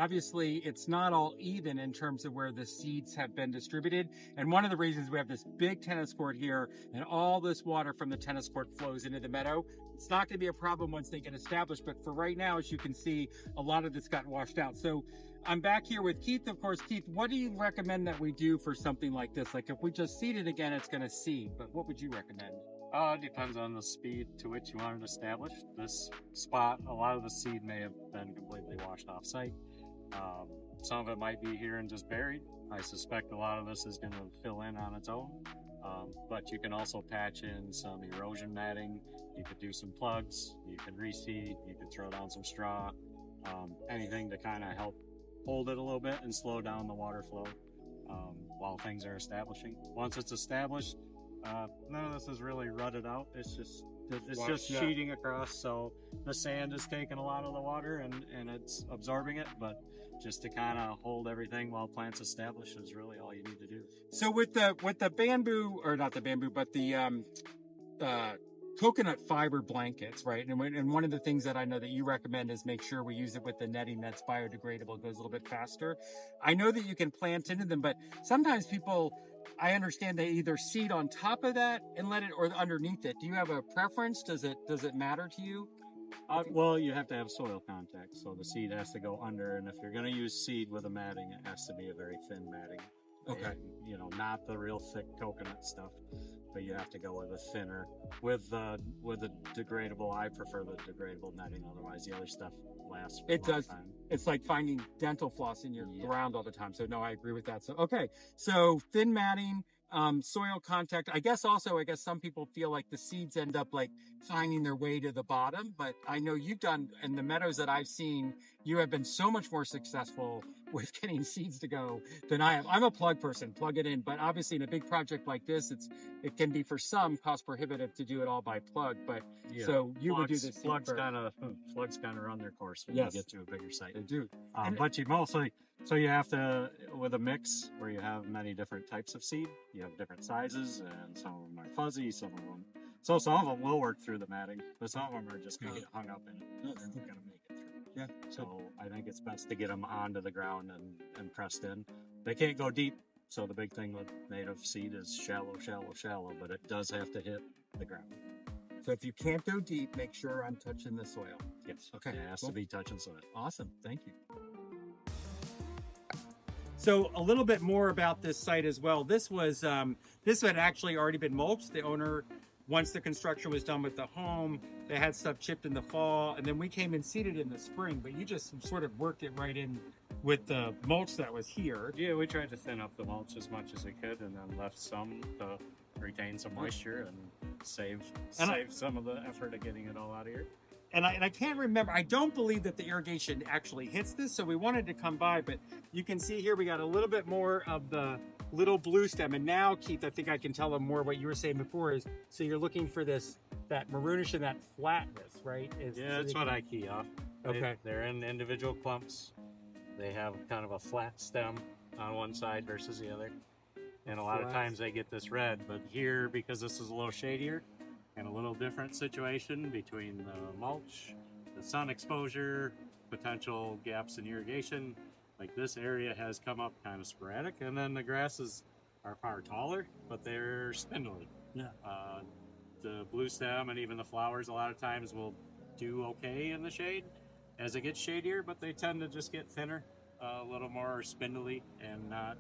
obviously it's not all even in terms of where the seeds have been distributed. And one of the reasons we have this big tennis court here and all this water from the tennis court flows into the meadow, it's not going to be a problem once they get established. But for right now, as you can see, a lot of this got washed out. So I'm back here with Keith. Of course, Keith, what do you recommend that we do for something like this? Like if we just seed it again, it's going to seed. But what would you recommend? It depends on the speed to which you want it established. This spot, a lot of the seed may have been completely washed off site. Some of it might be here and just buried. I suspect a lot of this is going to fill in on its own. But you can also patch in some erosion matting. You could do some plugs. You can reseed. You could throw down some straw. Anything to kind of help hold it a little bit and slow down the water flow while things are establishing. Once it's established, none of this is really rutted out. It's just sheeting across, so the sand is taking a lot of the water and it's absorbing it, but just to kind of hold everything while plants establish is really all you need to do. So with the bamboo, or not the bamboo, but the coconut fiber blankets, right? And one of the things that I know that you recommend is make sure we use it with the netting that's biodegradable. It goes a little bit faster. I know that you can plant into them, but sometimes people, I understand they either seed on top of that and let it, or underneath it. Do you have a preference? Does it matter to you? Well, you have to have soil contact, so the seed has to go under, and if you're going to use seed with a matting, it has to be a very thin matting. Okay. And, not the real thick coconut stuff, but you have to go with a thinner. With the degradable, I prefer the degradable netting. Otherwise, the other stuff lasts for a long time. It's like finding dental floss in your ground all the time. So no, I agree with that. So okay, so thin matting, soil contact. I guess some people feel like the seeds end up like finding their way to the bottom, but I know you've done, in the meadows that I've seen, you have been so much more successful with getting seeds to go than I am. I'm a plug person, plug it in, but obviously in a big project like this, it can be for some cost prohibitive to do it all by plug. But so you would do this. Plugs kind of run their course when you get to a bigger site. They do. But you mostly, so you have to, with a mix where you have many different types of seed, you have different sizes, and some of them are fuzzy, some of them will work through the matting, but some of them are just going to get hung up in it. They're going to make it through. Yeah. So I think it's best to get them onto the ground and pressed in. They can't go deep, so the big thing with native seed is shallow, shallow, shallow, but it does have to hit the ground. So if you can't go deep, make sure I'm touching the soil. Yes. Okay. It has to be touching soil. Awesome. Thank you. So a little bit more about this site as well. This had actually already been mulched. The owner, once the construction was done with the home, they had stuff chipped in the fall, and then we came and seeded in the spring, but you just sort of worked it right in with the mulch that was here. Yeah, we tried to thin up the mulch as much as we could, and then left some to retain some moisture and save some of the effort of getting it all out of here. And I can't remember, I don't believe that the irrigation actually hits this, so we wanted to come by, but you can see here we got a little bit more of the little blue stem. And now, Keith, I think I can tell them more what you were saying before is, so you're looking for that maroonish and that flatness, right? That's what I key off. Okay. They're in individual clumps. They have kind of a flat stem on one side versus the other. And a lot of times they get this red, but here, because this is a little shadier, and a little different situation between the mulch, the sun exposure, potential gaps in irrigation. Like this area has come up kind of sporadic, and then the grasses are far taller, but they're spindly. Yeah. The blue stem and even the flowers a lot of times will do okay in the shade as it gets shadier, but they tend to just get thinner, a little more spindly, and not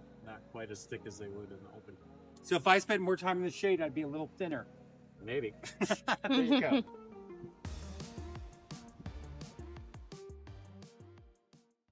quite as thick as they would in the open. So if I spent more time in the shade, I'd be a little thinner. Maybe. There you go.